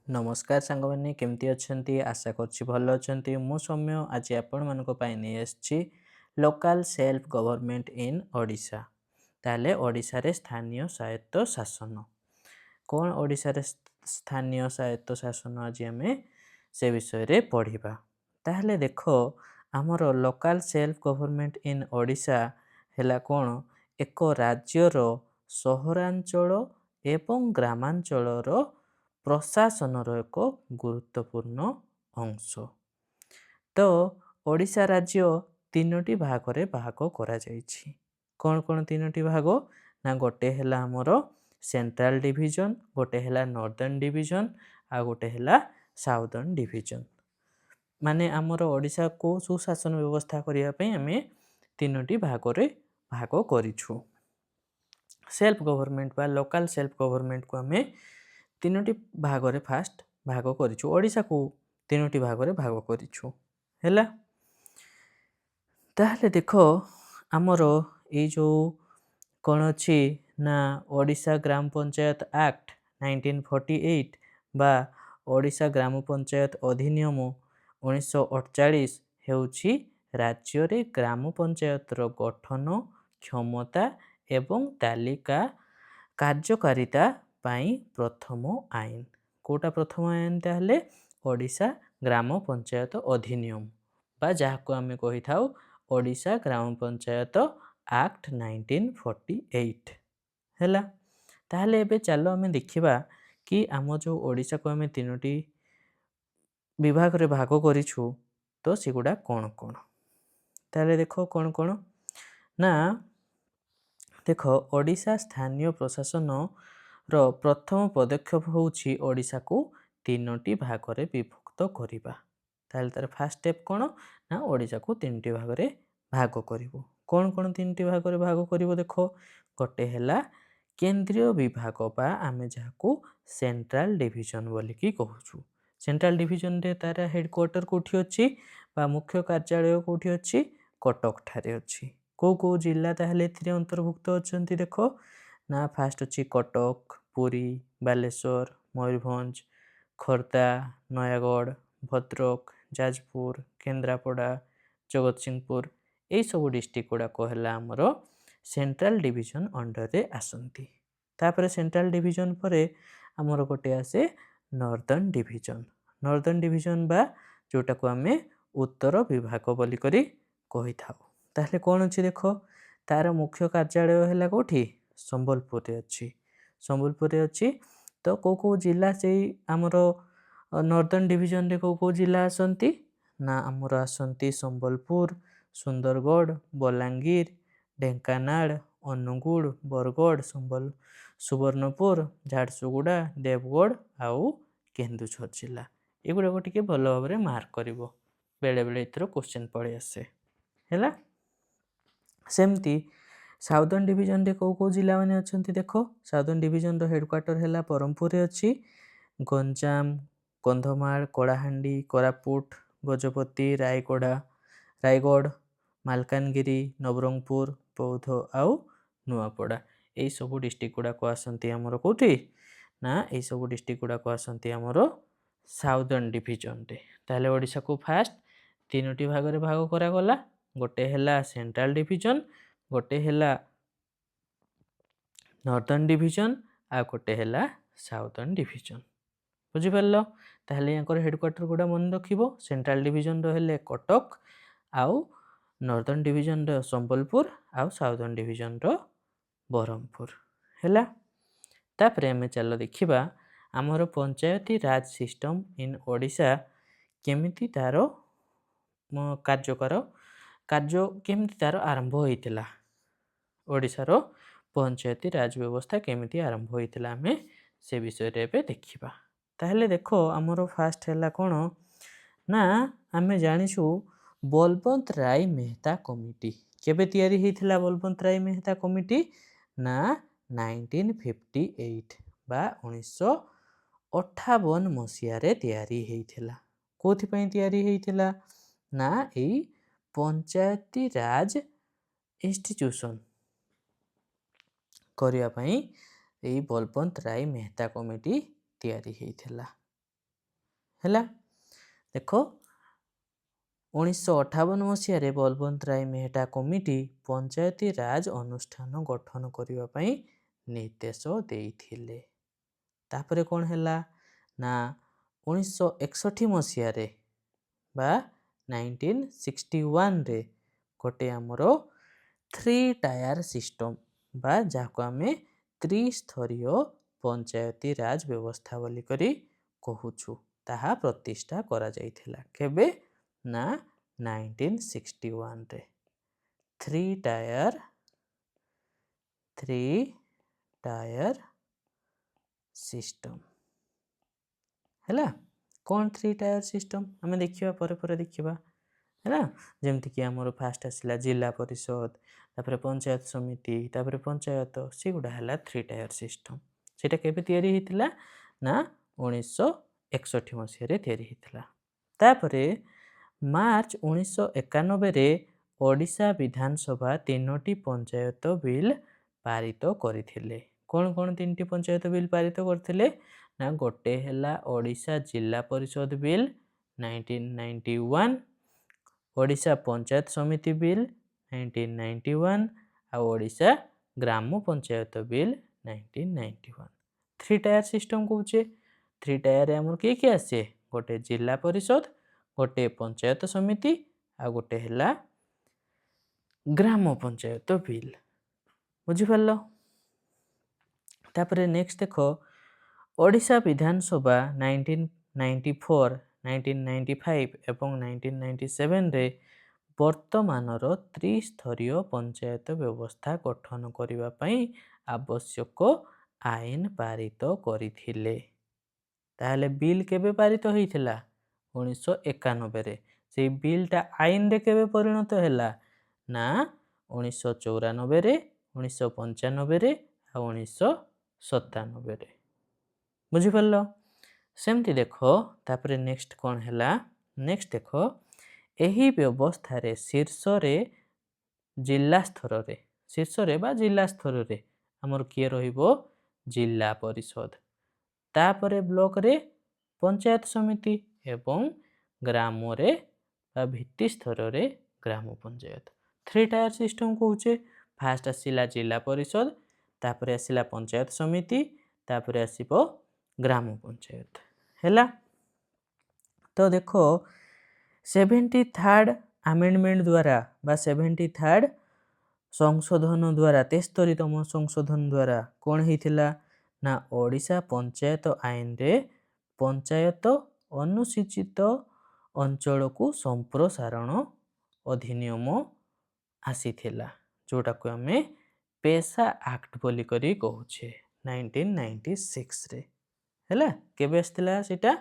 नमस्कार सांग मैंने केमती अच्छी आशा कर भल अच्छा मु सौम्य आज आपण मान नहीं आसी local self government in Odisha ताले ओडिशा रे स्थानीय स्वायत्त शासन कौन ओडिशा रे स्थानीय स्वायत्त शासन आज आम से विषय रे पढ़ा ताहले देख आमर local self government in Odisha है कौन एक राज्यर सहरांचल एवं ग्रामांचल प्रशासन एक गुरुत्वपूर्ण अंश। तो ओडिशा राज्य तीनोटी भागरे भाग करा जायछि। कौन कौन तीनोटी भाग ना गोटे है आमर सेंट्रल डिवीजन, गोटे है नॉर्दर्न डिवीजन, आ गोटे है साउदर्न डिवीजन। माने आमर ओडिशा को सुशासन व्यवस्था करिया पई हमें तीनोटी भागरे भाग करिछु। सेल्फ गवर्नमेंट बा लोकल सेल्फ गवर्नमेंट को हमें तीनोटी भागरे फास्ट भाग करिछु। ओडिशा को तीनोटी भागरे भाग करिछु हैला। ताहले देखो आमर ये जो कौन अच्छी ना ओडिशा ग्राम पंचायत एक्ट 1948 बा ओडिशा ग्राम पंचायत अधिनियम 1948 हेउछि राज्य रे ग्राम पंचायत रो गठन क्षमता एवं तालिका कार्यकारिता पाई प्रथम आईन। कोटा प्रथम आईन ताहले ओडिशा ग्राम पंचायत अधिनियम बा जहाको आमे कहि थाउ ओडिशा ग्राम पंचायत एक्ट 1948 हैला। ताहले एबे चलो आमे देखिबा कि आम जो ओडिशा को आमे तीनोटी विभाग रे भाग करिछु तो सेगुडा कौन कौन। ताहले देखो कौन कौन ना देख ओडिशा स्थानीय प्रशासन रो प्रथम पदक्षेप होउछि ओडिशा को तीनोटी भाग रे विभक्त करिबा। ताहले तार फर्स्ट स्टेप कौन ना ओडिशा को तीनोटी भाग रे भाग करिवो। कौन कौन तीनोटी भाग रे भाग करिवो देखो गोटे हैला केंद्रीय विभाग बा आमे जाको सेंट्रल डिवीजन बोली की कहूछु। सेंट्रल डिवीजन रे तार हेडक्वार्टर कोठी अछि बा मुख्य कार्यालय कोठी अछि कटक ठारे अछि। को जिला ताहले एथिरे अंतर्भुक्त अछंती देखो ना फास्ट अछि कटक, पुरी, बालेश्वर, मयूरभंज, खोर्धा, नयागढ़, भद्रक, जाजपुर, केन्द्रापड़ा, जगतसिंहपुर यही सब डिस्ट्रिक्ट गुड़ा कहला आमर सेंट्रल डिवीजन अंडर रे आसंती। तापर सेंट्रल डिवीजन परे आमर गोटे आसे नॉर्दर्न डिवीजन। नॉर्दर्न डिवीजन बा जोटा को आमे उत्तर विभाग बोली करी कहि थाउ। ताहले कौन अच्छी देखो तार मुख्य कार्यालय है कौटी संबलपुर रे अच्छी। संबलपुर रे अच्छी तो को जिला से आमर नॉर्दर्न डिवीजन रे को जिला आसंती ना आमर आसंती संबलपुर, सुंदरगढ़, बलांगीर, ढेंकानाल, अनुगुड़, बरगढ़, सुवर्णपुर, झारसुगुड़ा, देवगढ़ आउ केन्दुझर जिला। एगुड़ा को टिके भल भाव में मार्क करिवो बेले बेले इथरो क्वेश्चन पड़े आसे हैला। सेमती साउदर्न डिवीजन रे को जिला माने अछंती देखो साउदर्न डिवीजन रो हेडक्वार्टर हैला बरहमपुर रे अछि। गंजाम, कंधमाल, कलाहांडी, कोरापुट, गजपति, रायगढ़, मालकानगिरी, नवरंगपुर, बौद्ध आउ नुआपड़ा यही सब डिस्ट्रिक्ट गुड़ा को आसंती आमर कोठी ना यही सब डिस्ट्रिक्ट गुड़ा को आसंती आमर साउदर्न डिवीजन रे। ताहले ओडिशा को फास्ट तीनोटी भाग रे भाग करा गला। गोटे हैला सेंट्रल डिवीजन, गोटे हैला नॉर्दर्न डिवीजन आ गोटे हैला साउदर्न डिवीजन। बुझी पारलो। ताहले यांकर हेडक्वार्टर गुड़ा मन रखिबो सेंट्रल डिवीजन रो हेले कटक आउ नॉर्दर्न डिवीजन रो संबलपुर आउ साउदर्न डिवीजन रो बरहमपुर हैला। तापरे हमें चलो देखिबा आमर पंचायती राज सिस्टम इन ओडिशा केमिति तारो कार्य केमिति तारो आरंभ होइतिला। ओडिशा रो पंचायती राज व्यवस्था केमिति आरंभ होइतिला हमें से विषय रे पे देखिबा। ताहले देखो आमर फास्ट हैला कौन ना आमे जानिछु बलवंत राय मेहता कमिटी केबे तैयारी हेइथिला। बलवंत राय मेहता कमिटी ना 1958 बा 1958 मसिया रे तैयारी हेइथिला। कोथि पई तैयारी हेइथिला ना एई पंचायती राज इंस्टीट्यूशन करिया पई एई बलवंत राय मेहता कमिटी तैयारी हेइथिला। ହେଲା। ଦେଖ 1958 ମସିହାରେ ବଲବନ୍ତ ରାୟ ମେହେଟା କମିଟି ପଞ୍ଚାୟତି ରାଜ ଅନୁଷ୍ଠାନ ଗଠନ କରିବା ପାଇଁ ନିର୍ଦ୍ଦେଶ ଦେଇଥିଲେ। ତାପରେ କ'ଣ ହେଲା ନା 1961 ମସିହାରେ ବା 1961ରେ ଗୋଟେ ଆମର 3 ଟାୟାର ସିଷ୍ଟମ ବା ଯାହାକୁ ଆମେ ତ୍ରିସ୍ତରୀୟ ପଞ୍ଚାୟତି ରାଜ ବ୍ୟବସ୍ଥା ବୋଲି କରି କହୁଛୁ ତାହା ପ୍ରତିଷ୍ଠା କରାଯାଇଥିଲା। କେବେ ନା 1961ରେ 3 ଟାୟାର ସିଷ୍ଟମ ହେଲା। କ'ଣ 3 ଟାୟାର ସିଷ୍ଟମ ଆମେ ଦେଖିବା ପରେ ଦେଖିବା ହେଲା। ଯେମିତିକି ଆମର ଫାଷ୍ଟ ଆସିଲା ଜିଲ୍ଲା ପରିଷଦ, ତାପରେ ପଞ୍ଚାୟତ ସମିତି, ତାପରେ ପଞ୍ଚାୟତ, ସେଗୁଡ଼ା ହେଲା 3 ଟାୟାର ସିଷ୍ଟମ। ସେଇଟା କେବେ ତିଆରି ହେଇଥିଲା ନା 1961 ମସିହାରେ ତିଆରି ହେଇଥିଲା। ତାପରେ ମାର୍ଚ୍ଚ 1991ରେ ଓଡ଼ିଶା ବିଧାନସଭା 3ଟି ପଞ୍ଚାୟତ ବିଲ୍ ପାରିତ କରିଥିଲେ। କ'ଣ 3ଟି ପଞ୍ଚାୟତ ବିଲ୍ ପାରିତ କରିଥିଲେ ନା ଗୋଟେ ହେଲା ଓଡ଼ିଶା ଜିଲ୍ଲା ପରିଷଦ ବିଲ୍ 1991, ଓଡ଼ିଶା ପଞ୍ଚାୟତ ସମିତି ବିଲ୍ 1991 ଆଉ ଓଡ଼ିଶା ଗ୍ରାମ ପଞ୍ଚାୟତ ବିଲ୍ 1991। 3 ଟାୟାର ସିଷ୍ଟମ କହୁଛେ। 3 ଟାୟାରରେ ଆମର କିଏ କିଏ ଆସେ? ଗୋଟେ ଜିଲ୍ଲା ପରିଷଦ, ଗୋଟେ ପଞ୍ଚାୟତ ସମିତି ଆଉ ଗୋଟେ ହେଲା ଗ୍ରାମ ପଞ୍ଚାୟତ ବିଲ୍। ବୁଝିପାରିଲ? ତାପରେ ନେକ୍ସଟ ଦେଖ ଓଡ଼ିଶା ବିଧାନସଭା 1994, 1995 ଏବଂ 1997ରେ ବର୍ତ୍ତମାନର ତ୍ରିସ୍ତରୀୟ ପଞ୍ଚାୟତ ବ୍ୟବସ୍ଥା ଗଠନ କରିବା ପାଇଁ ଆବଶ୍ୟକ ଆଇନ ପାରିତ କରିଥିଲେ। ତାହେଲେ ବିଲ୍ କେବେ ପାରିତ ହେଇଥିଲା? 1991ରେ। ସେଇ ବିଲ୍ଟା ଆଇନରେ କେବେ ପରିଣତ ହେଲା ନା 1994ରେ, 1995ରେ ଆଉ 1997ରେ। ବୁଝିପାରିଲ? ସେମିତି ଦେଖ ତାପରେ ନେକ୍ସଟ କ'ଣ ହେଲା? ନେକ୍ସଟ ଦେଖ ଏହି ବ୍ୟବସ୍ଥାରେ ଶୀର୍ଷରେ ବା ଜିଲ୍ଲା ସ୍ତରରେ ଆମର କିଏ ରହିବ? ଜିଲ୍ଲା ପରିଷଦ, ତାପରେ ବ୍ଲକରେ ପଞ୍ଚାୟତ ସମିତି ଏବଂ ଗ୍ରାମରେ ବା ଭିତ୍ତି ସ୍ତରରେ ଗ୍ରାମ ପଞ୍ଚାୟତ। 3 ଟାୟାର ସିଷ୍ଟମ କହୁଛେ। ଫାଷ୍ଟ ଆସିଲା ଜିଲ୍ଲା ପରିଷଦ, ତାପରେ ଆସିଲା ପଞ୍ଚାୟତ ସମିତି, ତାପରେ ଆସିବ ଗ୍ରାମ ପଞ୍ଚାୟତ ହେଲା। ତ ଦେଖ 73rd ଆମେଣ୍ଡମେଣ୍ଟ ଦ୍ୱାରା ବା 73rd ସଂଶୋଧନ ଦ୍ୱାରା 73ତମ ସଂଶୋଧନ ଦ୍ୱାରା କ'ଣ ହେଇଥିଲା ନା ଓଡ଼ିଶା ପଞ୍ଚାୟତ ଆଇନରେ ପଞ୍ଚାୟତ ଅନୁସୂଚିତ ଅଞ୍ଚଳକୁ ସମ୍ପ୍ରସାରଣ ଅଧିନିୟମ ଆସିଥିଲା, ଯୋଉଟାକୁ ଆମେ ପେସା ଆକ୍ଟ ବୋଲି କରି କହୁଛେ 1996ରେ ହେଲା। କେବେ ଆସିଥିଲା ସେଇଟା?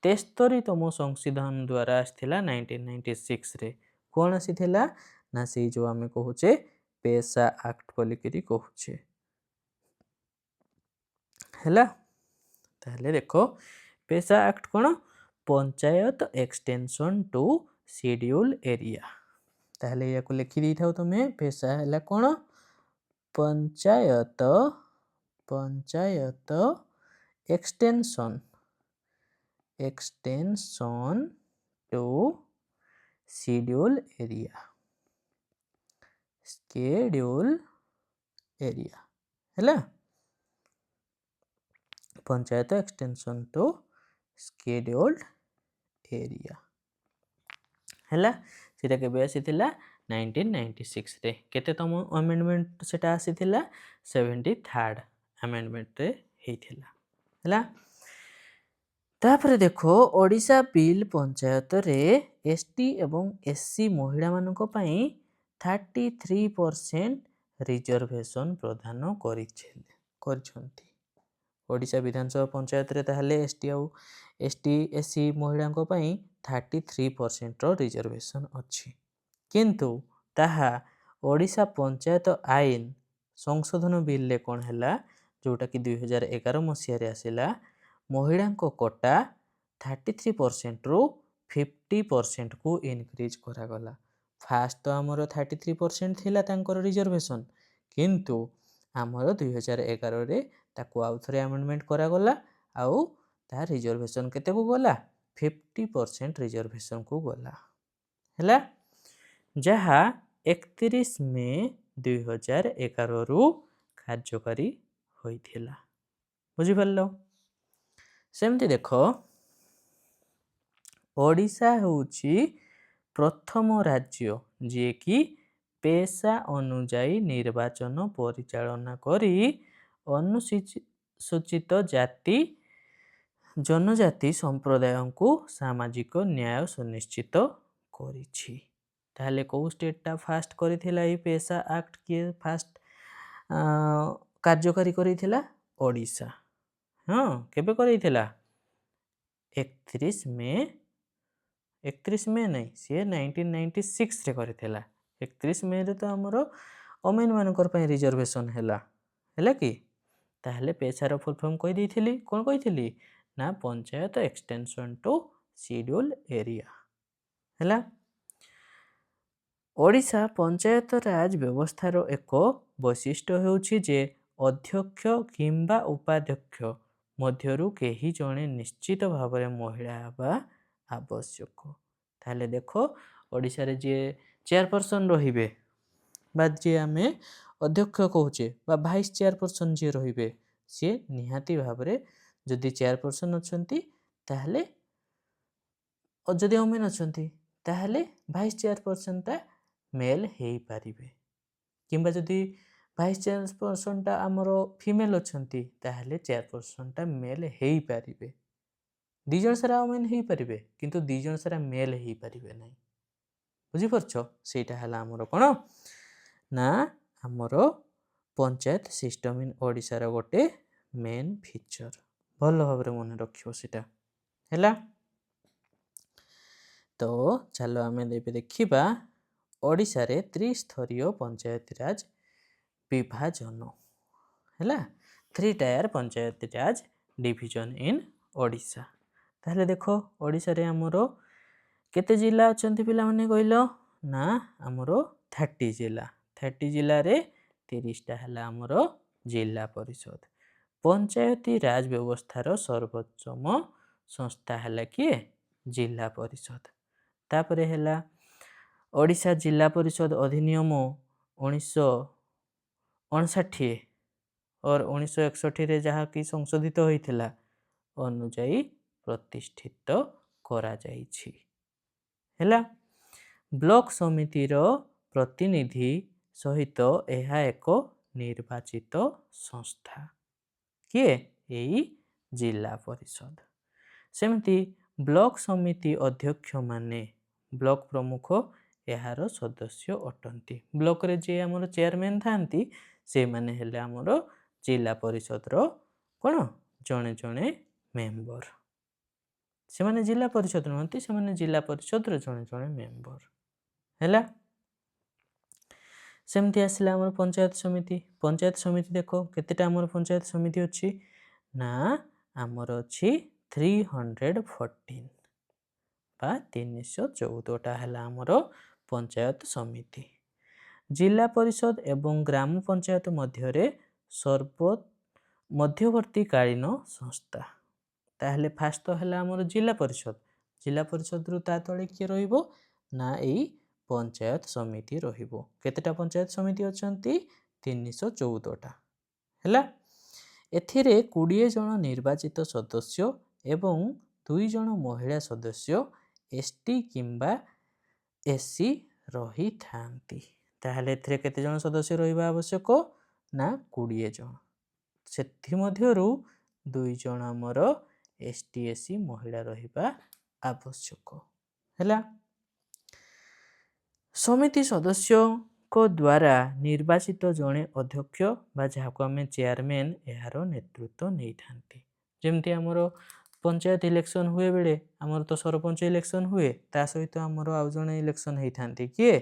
73ତମ ସଂଶୋଧନ ଦ୍ୱାରା ଆସିଥିଲା 1996ରେ। କ'ଣ ଆସିଥିଲା ନା ସେଇ ଯୋଉ ଆମେ କହୁଛେ ପେସା ଆକ୍ଟ ବୋଲିକିରି କହୁଛେ ହେଲା। ତାହେଲେ ଦେଖ ପେସା ଆକ୍ଟ କ'ଣ? Panchayat extension to schedule area. ତାହେଲେ ୟାକୁ ଲେଖି ଦେଇଥାଉ ତମେ। ପେସା ହେଲା କ'ଣ? Panchayat extension to schedule area ହେଲା। Panchayat extension to scheduled area ହେଲା। ସେଟା କେବେ ଆସିଥିଲା? 1996ରେ। କେତେତମ ଆମେଣ୍ଡମେଣ୍ଟ ସେଟା ଆସିଥିଲା? 73rd ଆମେଣ୍ଡମେଣ୍ଟରେ ହେଇଥିଲା ହେଲା। ତାପରେ ଦେଖ ଓଡ଼ିଶା ବିଲ୍ ପଞ୍ଚାୟତରେ ଏସଟି ଏବଂ ଏସସି ମହିଳାମାନଙ୍କ ପାଇଁ 33% ରିଜର୍ଭେସନ ପ୍ରଦାନ କରିଛନ୍ତି। ଓଡ଼ିଶା ବିଧାନସଭା ପଞ୍ଚାୟତରେ ତାହେଲେ ଏସଟି ଏସସି ମହିଳାଙ୍କ ପାଇଁ 33%ର ରିଜର୍ଭେସନ ଅଛି। କିନ୍ତୁ ତାହା ଓଡ଼ିଶା ପଞ୍ଚାୟତ ଆଇନ ସଂଶୋଧନ ବିଲ୍ରେ କ'ଣ ହେଲା, ଯୋଉଟାକି 2011 ମସିହାରେ ଆସିଲା, ମହିଳାଙ୍କ କୋଟା 33%ରୁ 50%କୁ ଇନକ୍ରିଜ୍ କରାଗଲା। ଫାଷ୍ଟ ତ ଆମର 33% ଥିଲା ତାଙ୍କର ରିଜର୍ଭେସନ, କିନ୍ତୁ ଆମର 2011ରେ ତାକୁ ଆଉ ଥରେ ଆମେଣ୍ଡମେଣ୍ଟ କରାଗଲା ଆଉ ତାହା ରିଜର୍ଭେସନ କେତେକୁ ଗଲା? 50% रिजर्वेशन को गला हैला जहा 31 मे 2011 रु कार्यकारी होइथिला बुझी पारलो सेमती देखो ओडिशा होउची प्रथम राज्य जे कि पेशा अनुଯାयी निर्वाचन परिचालना करी अनुसूचित जाति जनजाति संप्रदाय को सामाजिक न्याय सुनिश्चित करिछि ताहले को स्टेटटा फास्ट करिथिला ई पेशा एक्ट के फास्ट कार्यकारी करिथिला ओडिशा हाँ केबे करिथिला 31 मे नहीं सी 1996 रे करिथिला 31 मे रे तो हमरो ओमेन मानकर पय रिजर्वेशन हैला कि ताहले पेशार फुल फॉर्म कहि देइथिली कोन कहिथिली ना panchayat extension to schedule area हैला ओडिशा पंचायत राज व्यवस्थार एक वैशिष्ट्य हेउछि जे अध्यक्ष किंबा उपाध्यक्ष मध्यरु केही जणे निश्चित भाव में महिला हेबा आवश्यक ताहले देखो ओडिशा रे जे चेयरपर्सन रहिबे बा जे आमे अध्यक्ष कहूचे बा वाइस चेयरपर्सन जे रहिबे से निहाती भाव में जदि चेयरपर्सन अछंती ताहले जदि ओमेन अछंती ताहले वाइस चेयरपर्सन ता मेल हेई पारिबे किंबा जदि वाइस चेयरपर्सन टा हमरो फीमेल अछंती ताहले चेयरपर्सन टा मेल हेई पारिबे दी जण सारा ओमेन हेई पारिबे किंतु दी जण सारा मेल हेई पारिबे नै बुझी परछो सेटा हला हमरो कोन ना हमरो पंचायत सिस्टम इन ओडिसा रो गोटे मेन फीचर भल भाबरे मन रखियो सेटा हैला तो चलो आमे देखिबा ओडिशा रे त्रिस्तरीय पंचायत राज विभाजन हैला 3 tyre panchayat Raj division in Odisha ताहले देखो ओडिशा रे हमरो केते जिला अछंती पिला माने कहिलो ना हमरो 30 जिला रे 30 टा हला हमरो जिला परिषद पंचायती राज व्यवस्थार सर्वोच्चम संस्था हला कि जिला परिषद तापरे हला ओडिशा जिला परिषद अधिनियम 1959 और 1961 रे जहा कि संशोधित होइथिला अनुଯାयी प्रतिष्ठित करा जाइछि हैला ब्लॉक समिति रो प्रतिनिधि सहित एहा एक निर्वाचित संस्था किए एई जिला परिषद सेमती ब्लॉक समिति अध्यक्ष माने ब्लॉक प्रमुख एहार सदस्य अटंती ब्लॉक रे जे हमर चेयरमैन थांती से माने हेले हमर जिला परिषद रो कोन जणे जणे मेंबर से माने जिला परिषद नहंती से माने जिला परिषद रो जणे जणे मेंबर हैला सेमती आसिला हमर पंचायत समिति देखो केतेटा हमर पंचायत समिति अछि ना हमर अछि 314 बा 314 टा हला हमर पंचायत समिति जिला परिषद एवं ग्राम पंचायत मध्यवर्ती कालीन संस्था ताहले फास्ट तो हला हमर जिला परिषद रु ता तळे के रहिबो ना एई पंचायत समिति रहिबो केतेटा पंचायत समिति अछंती 314 टा हला एथिरे 20 जन निर्वाचित सदस्य एवं 2 जन महिला सदस्य एसटी किंबा एससी रही थांती ताहले एथिरे केते जन सदस्य रहिबा आवश्यक ना 20 जन सेथि मध्यरु 2 जन हमर एसटी एससी महिला रहिबा आवश्यक हला समिति सदस्य को द्वारा निर्वाचित जने अध्यक्ष बा जाको हमें चेयरमैन एहारो नेतृत्व नै थांती जेमति हमरो पंचायत इलेक्शन हुए बेले हमर तो सरपंच इलेक्शन हुए ता सहित हमरो आउ जने इलेक्शन हेई थांती किए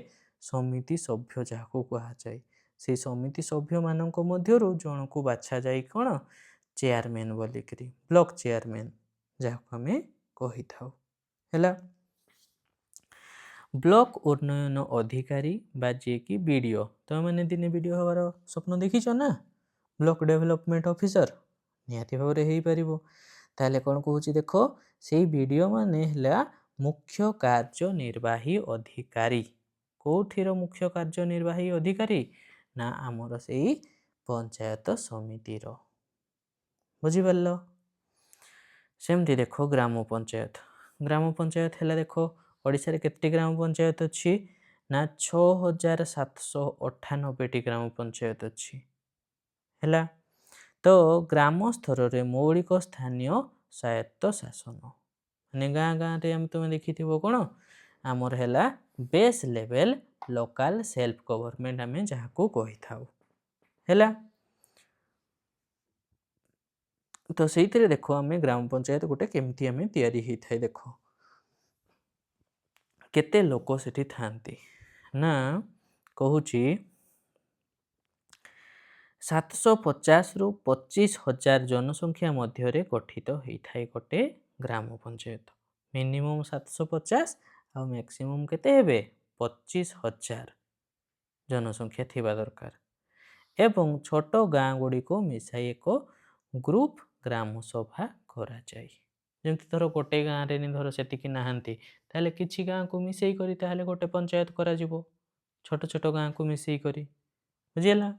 समिति सभ्य जाको कहा जाय से समिति सभ्य मानक मध्यरु जण को बाछा जाय कोन चेयरमैन बोली करी ब्लॉक चेयरमैन जाको हमें कहि थाउ हैला ब्लॉक उन्नयन अधिकारी बा जे कि बीडीओ तो माने दिने बीडीओ हवार स्वप्न देखिछ ना ब्लॉक डेवलपमेंट ऑफिसर निहाती भाव रे हेई परिबो ताहले कौन कहूँ देख से बीडीओ माने हला मुख्य कार्यनिर्वाही अधिकारी। कौठिर मुख्य कार्यनिर्वाही अधिकारी ना आमर से पंचायत समितिर। बुझिपार सेमती देख ग्राम पंचायत है देख ओडिशा रे केते ग्राम पंचायत अच्छी ना 6798 ग्राम पंचायत अच्छी है। तो ग्राम स्तर रे मौलिक स्थानीय स्वायत्त शासन माने गाँ गाँ रे तुम देखि कौन आमर है base level local self government आम जहाँ को कही था है। तो से देख आम ग्राम पंचायत गोटे केमती आम तैयारी होता है देख केते लोक सेठी थांती ना कहूँ 750 रु 25,000 जनसंख्या मध्य गठित होता है गोटे ग्राम पंचायत। मिनिमम 750 आ मैक्सिमम केते हेबे 25,000 जनसंख्या थिबा दरकार एवं छोट गाँ गुड़ी को मिसाई एक ग्रुप ग्राम सभा करा जाए। जमती धर गोटे गाँव रे धर सेतिकी नाहांती ताहले किछि गाँ को मिसेई करी ताहले गोटे पंचायत करा जिवो छोट छोट गाँ को मिसेई करी बुझिला।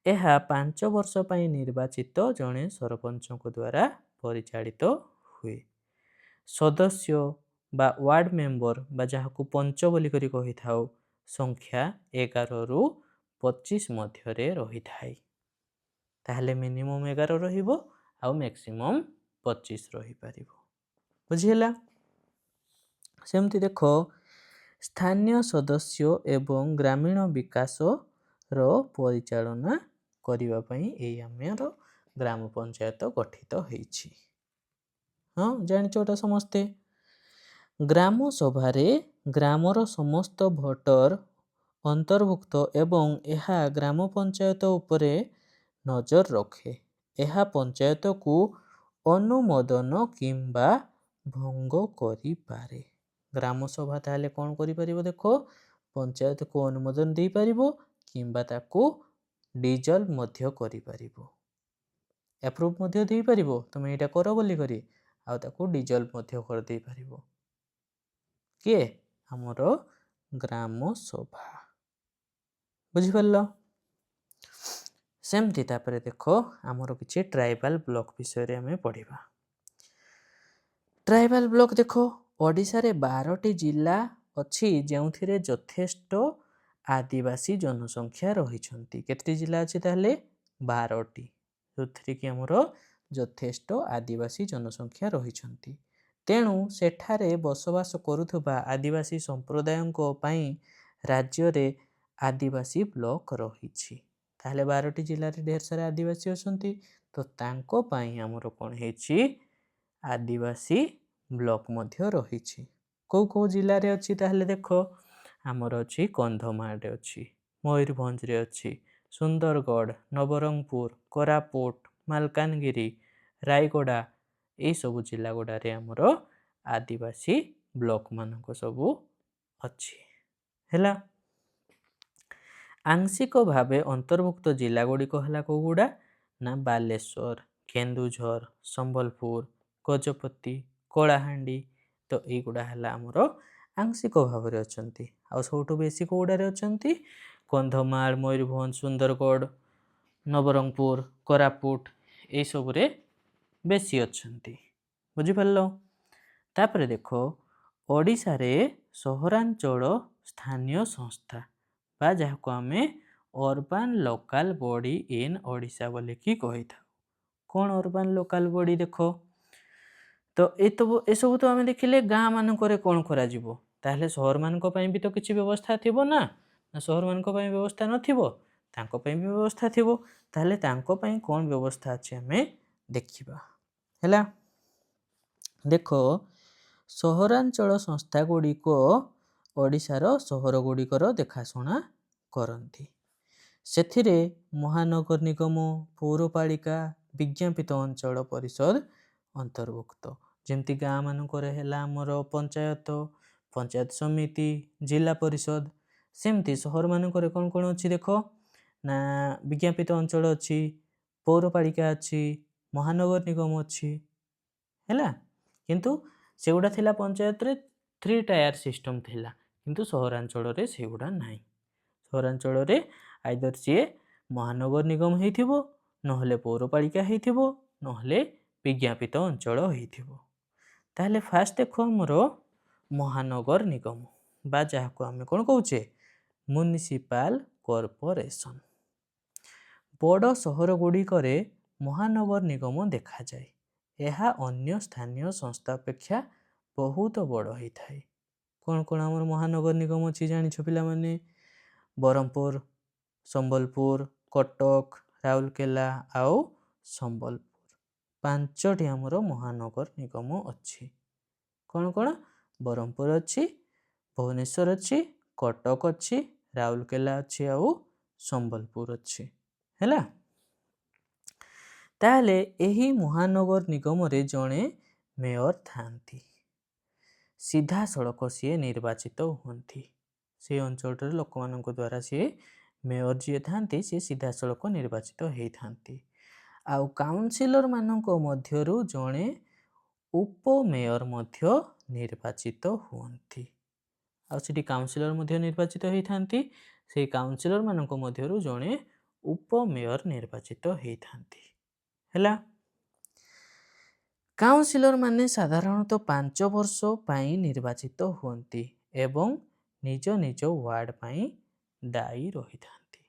यह 5 वर्ष पई निर्वाचित जड़े सरपंच द्वारा परिचालित हुए। सदस्य बा वार्ड मेंबर बा जहाँ को पंच बोली करी कही थाउ संख्या 11 रु 25 मध्य रही थाए ताहले मिनिमम 11 रहिबो आउ मैक्सिमम 25 रही पारिबो बुझिला। सेमती देख स्थानीय सदस्य एवं ग्रामीण विकास रो परिचालना करिबा पई एई आमर ग्राम पंचायत गठित होईछि। हाँ जानिछोटा समस्ते ग्राम सभारे ग्रामर समस्त भोटर अंतर्भुक्त एवं यह ग्राम पंचायत उपरे नजर रखे। यह पंचायत को अनुमोदन किंबा भंग करि पारे। ग्राम सभा ताले कौन करि परिबो देख पंचायत को अनुमोदन दे पारिबो किंबा ताको डिजल मध्य करि पारिबो एप्रूव मध्य दे पारिबो तुम एटा करो बोली करी आ ताको डिजल मध्य कर दे पारिबो के हमर ग्राम सभा बुझी पारलो। सेमती तापरे देख आमर किछि ट्राइबल ब्लॉक विषय रे हमें पढ़िबा। ट्राइबल ब्लॉक देख ओडिशा रे 12टी जिला अच्छी जोथिरे यथेष्ट आदिवासी जनसंख्या रहिछंती। केतटी जिला अछि ताहले 12टी जोथिरे कि हमर यथेष्ट आदिवासी जनसंख्या रहिछंती। तेणु सेठारे बसवास करुथबा आदिवासी संप्रदायଙ୍କ ପାଇଁ राज्य आदिवासी ब्लॉक रहिछि। ताहले 12टी जिला रे ढेर सारा आदिवासी अछंती तो तांको ପାଇଁ हमर कोन हेछि आदिवासी ब्लॉक मध्य रहिछि। कौ कौ जिले रे अछि ताहले देख आमर अछि कंधमाल रे अछि, मयूरभंज रे अछि, सुंदरगढ़, नवरंगपुर, कोरापुट, मालकानगिरी, रायगड़ा ए सब जिला गुडा रे आमर आदिवासी ब्लॉक मानक सब अछि हैला। आंशिक भावे अंतर्भुक्त जिला गुड़ी कहला को गुडा ना बालेश्वर, केन्दुझर, संबलपुर, गजपति, कलाहांडी तो ये गुडा है आमर आंशिक भाव में अच्छा आ सब बेसी कौड़े अच्छा कंधमाल, मयूरभंज, सुंदरगढ़, नवरंगपुर, कोरापुट ये सब बेसी अच्छा बुझिपार। तापर देख ओडिशा रे सहरांचल स्थानीय संस्था बा जहाँ को आम urban local body in Odisha बोले कि कही था। कौन अर्बन लोकल बॉडी देख तो ये सब तो आम देखिले गाँ मानक कौन करा जिवो ताहले सहर मानक पई भी तो किछि व्यवस्था थिबो ना सहर मानक पई व्यवस्था नथिबो तांको पई भी व्यवस्था थिबो ताहले तांको पई कौन व्यवस्था अछि हमें देखिबा हैला। देखो सहरांचल संस्था गुड़ी को ओडिशार सहर गुड़िकर देखाशुना करती सेथिरे महानगर निगम, पौरपालिका, विज्ञापित अंचल परिषद अंतर्भुक्त जमती गाँ मानक आमर पंचायत, पंचायत समिति, जिला परिषद सेमती सहर मानक कौन कौन अच्छी देख ना विज्ञापित अंचल अच्छी, पौरपालिका अच्छी, महानगर निगम अच्छी ହେଲା। କିନ୍ତୁ ସେଗୁଡ଼ା ଥିଲା ପଞ୍ଚାୟତରେ 3 tier ସିଷ୍ଟମ୍ ଥିଲା, କିନ୍ତୁ ସହରାଞ୍ଚଳରେ ସେଗୁଡ଼ା ନାହିଁ। ସହରାଞ୍ଚଳରେ ଆଇଦର ସିଏ ମହାନଗର ନିଗମ ହେଇଥିବ, ନହେଲେ ପୌରପାଳିକା ହେଇଥିବ, ନହେଲେ ବିଜ୍ଞାପିତ ଅଞ୍ଚଳ ହେଇଥିବ। ତାହେଲେ ଫାଷ୍ଟ ଦେଖ ଆମର ମହାନଗର ନିଗମ ବା ଯାହାକୁ ଆମେ କ'ଣ କହୁଛେ ମ୍ୟୁନିସିପାଲ କର୍ପୋରେସନ। ବଡ଼ ସହର ଗୁଡ଼ିକରେ ମହାନଗର ନିଗମ ଦେଖାଯାଏ। ଏହା ଅନ୍ୟ ସ୍ଥାନୀୟ ସଂସ୍ଥା ଅପେକ୍ଷା ବହୁତ ବଡ଼ ହୋଇଥାଏ। କ'ଣ କ'ଣ ଆମର ମହାନଗର ନିଗମ ଅଛି ଜାଣିଛ ପିଲାମାନେ? ବ୍ରହ୍ମପୁର, ସମ୍ବଲପୁର, କଟକ, ରାଉରକେଲା ଆଉ ସମ୍ବଲପୁର, 5ଟି ଆମର ମହାନଗର ନିଗମ ଅଛି। କ'ଣ କ'ଣ? ବ୍ରହ୍ମପୁର ଅଛି, ଭୁବନେଶ୍ୱର ଅଛି, କଟକ ଅଛି, ରାଉରକେଲା ଅଛି ଆଉ ସମ୍ବଲପୁର ଅଛି। ହେଲା। ତାହେଲେ ଏହି ମହାନଗର ନିଗମରେ ଜଣେ ମେୟର ଥାନ୍ତି। ସିଧାସଳଖ ସିଏ ନିର୍ବାଚିତ ହୁଅନ୍ତି। ସେ ଅଞ୍ଚଳର ଲୋକମାନଙ୍କ ଦ୍ୱାରା ସିଏ ମେୟର ଯିଏ ଥାନ୍ତି ସିଏ ସିଧାସଳଖ ନିର୍ବାଚିତ ହେଇଥାନ୍ତି। ଆଉ କାଉନସିଲର ମାନଙ୍କ ମଧ୍ୟରୁ ଜଣେ ଉପମେୟର ମଧ୍ୟ ନିର୍ବାଚିତ ହୁଅନ୍ତି। ଆଉ ସେଠି କାଉନସିଲର ମଧ୍ୟ ନିର୍ବାଚିତ ହେଇଥାନ୍ତି। ସେଇ କାଉନସିଲର ମାନଙ୍କ ମଧ୍ୟରୁ ଜଣେ ଉପମେୟର ନିର୍ବାଚିତ ହେଇଥାନ୍ତି। ହେଲା। କାଉନସିଲର ମାନେ ସାଧାରଣତଃ 5 ବର୍ଷ ପାଇଁ ନିର୍ବାଚିତ ହୁଅନ୍ତି ଏବଂ ନିଜ ନିଜ ୱାର୍ଡ ପାଇଁ ଦାୟୀ ରହିଥାନ୍ତି।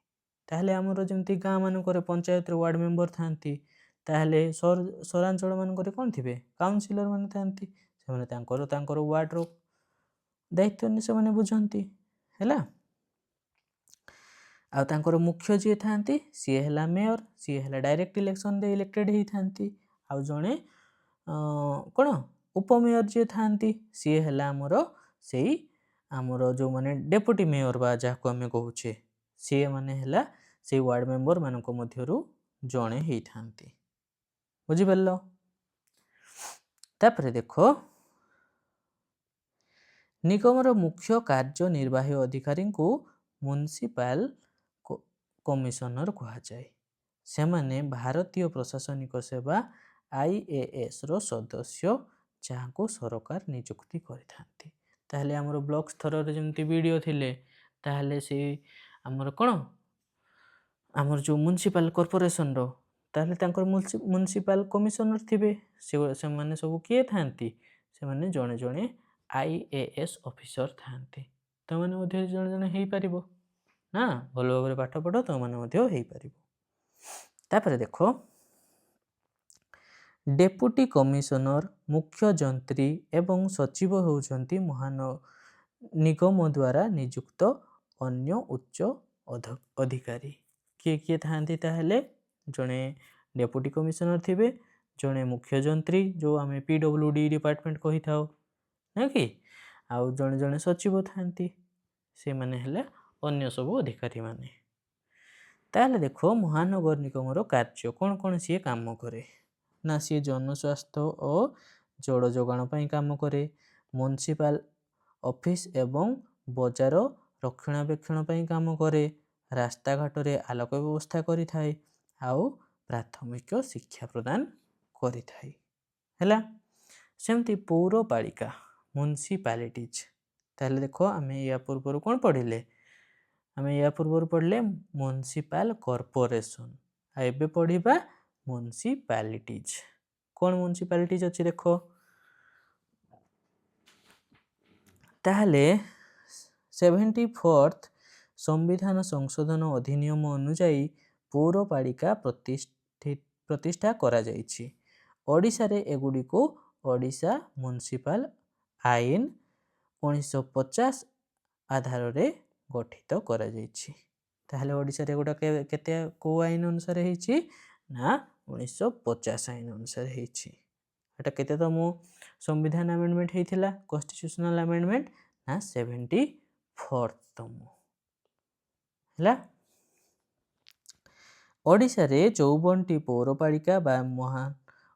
ତାହେଲେ ଆମର ଯେମିତି ଗାଁ ମାନଙ୍କରେ ପଞ୍ଚାୟତରେ ୱାର୍ଡ ମେମ୍ବର ଥାନ୍ତି, ତାହେଲେ ସହରାଞ୍ଚଳ ମାନଙ୍କରେ କ'ଣ ଥିବେ? କାଉନସିଲର ମାନେ ଥାନ୍ତି। ସେମାନେ ତାଙ୍କର ୱାର୍ଡର ଦାୟିତ୍ୱ ସେମାନେ ବୁଝନ୍ତି। ହେଲା। ଆଉ ତାଙ୍କର ମୁଖ୍ୟ ଯିଏ ଥାନ୍ତି ସିଏ ହେଲା ମେୟର। ସିଏ ହେଲା ଡାଇରେକ୍ଟ ଇଲେକ୍ସନରେ ଇଲେକ୍ଟେଡ ହେଇଥାନ୍ତି। ଆଉ ଜଣେ କ'ଣ ଉପମେୟର ଯିଏ ଥାନ୍ତି ସିଏ ହେଲା ଆମର ଯେଉଁମାନେ ଡେପୁଟି ମେୟର ବା ଯାହାକୁ ଆମେ କହୁଛେ, ସିଏ ମାନେ ହେଲା ସେଇ ୱାର୍ଡ ମେମ୍ବର ମାନଙ୍କ ମଧ୍ୟରୁ ଜଣେ ହେଇଥାନ୍ତି। ବୁଝିପାରିଲ? ତାପରେ ଦେଖ ନିଗମର ମୁଖ୍ୟ କାର୍ଯ୍ୟନିର୍ବାହୀ ଅଧିକାରୀଙ୍କୁ ମ୍ୟୁନିସିପାଲ କମିଶନର କୁହାଯାଏ। ସେମାନେ ଭାରତୀୟ ପ୍ରଶାସନିକ ସେବା IASର ସଦସ୍ୟ, ଯାହାକୁ ସରକାର ନିଯୁକ୍ତି କରିଥାନ୍ତି। ତାହେଲେ ଆମର ବ୍ଲକ ସ୍ତରରେ ଯେମିତି ବିଡ଼ିଓ ଥିଲେ, ତାହେଲେ ସେ ଆମର କ'ଣ ଆମର ଯେଉଁ ମ୍ୟୁନିସିପାଲ କର୍ପୋରେସନର, ତାହେଲେ ତାଙ୍କର ମ୍ୟୁନିସିପାଲ କମିଶନର ଥିବେ। ସେମାନେ ସବୁ କିଏ ଥାନ୍ତି? ସେମାନେ ଜଣେ ଜଣେ IAS ଅଫିସର ଥାନ୍ତି। ତୁମମାନେ ମଧ୍ୟ ଜଣେ ଜଣେ ହେଇପାରିବ ନା, ଭଲ ଭାବରେ ପାଠ ପଢ଼, ତୁମମାନେ ମଧ୍ୟ ହେଇପାରିବ। ତାପରେ ଦେଖ ଡେପୁଟି କମିଶନର, ମୁଖ୍ୟ ଯନ୍ତ୍ରୀ ଏବଂ ସଚିବ ହେଉଛନ୍ତି ନିଗମ ଦ୍ୱାରା ନିଯୁକ୍ତ ଅନ୍ୟ ଉଚ୍ଚ ଅଧିକାରୀ। କିଏ କିଏ ଥାନ୍ତି? ତାହେଲେ ଜଣେ ଡେପୁଟି କମିଶନର ଥିବେ, ଜଣେ ମୁଖ୍ୟ ଯନ୍ତ୍ରୀ ଯେଉଁ ଆମେ PWD ଡିପାର୍ଟମେଣ୍ଟ କହିଥାଉ ନା କି, ଆଉ ଜଣେ ଜଣେ ସଚିବ ଥାନ୍ତି। ସେମାନେ ହେଲେ ଅନ୍ୟ ସବୁ ଅଧିକାରୀମାନେ। ତାହେଲେ ଦେଖ ମହାନଗର ନିଗମର କାର୍ଯ୍ୟ କ'ଣ କ'ଣ ସିଏ କାମ କରେ ନା, ସିଏ ଜନସ୍ୱାସ୍ଥ୍ୟ ଓ ଜଳ ଯୋଗାଣ ପାଇଁ କାମ କରେ, ମ୍ୟୁନିସିପାଲ ଅଫିସ ଏବଂ ବଜାର ରକ୍ଷଣାବେକ୍ଷଣ ପାଇଁ କାମ କରେ, ରାସ୍ତାଘାଟରେ ଆଲୋକ ବ୍ୟବସ୍ଥା କରିଥାଏ, ଆଉ ପ୍ରାଥମିକ ଶିକ୍ଷା ପ୍ରଦାନ କରିଥାଏ। ହେଲା। ସେମିତି ପୌରପାଳିକା ମ୍ୟୁନିସିପାଲିଟିଜ। ତାହେଲେ ଦେଖ ଆମେ ୟା ପୂର୍ବରୁ କ'ଣ ପଢ଼ିଲେ? ଆମେ ୟା ପୂର୍ବରୁ ପଢ଼ିଲେ ମ୍ୟୁନିସିପାଲ କର୍ପୋରେସନ। ଆଉ ଏବେ ପଢ଼ିବା ମ୍ୟୁନିସିପାଲିଟିଜ। କ'ଣ ମ୍ୟୁନିସିପାଲିଟିଜ ଅଛି ଦେଖ। ତାହେଲେ 74th ସମ୍ବିଧାନ ସଂଶୋଧନ ଅଧିନିୟମ ଅନୁଯାୟୀ ପୌରପାଳିକା ପ୍ରତିଷ୍ଠା କରାଯାଇଛି। ଓଡ଼ିଶାରେ ଏଗୁଡ଼ିକୁ ଓଡ଼ିଶା ମ୍ୟୁନିସିପାଲ ଆଇନ 1950 ଆଧାରରେ ଗଠିତ କରାଯାଇଛି। ତାହେଲେ ଓଡ଼ିଶାରେ ଏଗୁଡ଼ା କେଉଁ ଆଇନ ଅନୁସାରେ ହେଇଛି ନା 1950 ଆଇନ ଅନୁସାରେ ହେଇଛି। ଏଟା କେତେତମ ସମ୍ବିଧାନ ଆମେଣ୍ଡମେଣ୍ଟ ହେଇଥିଲା? କନଷ୍ଟିଟ୍ୟୁସନାଲ ଆମେଣ୍ଡମେଣ୍ଟ ନା 74ତମ। ହେଲା। ଓଡ଼ିଶାରେ 54ଟି ପୌରପାଳିକା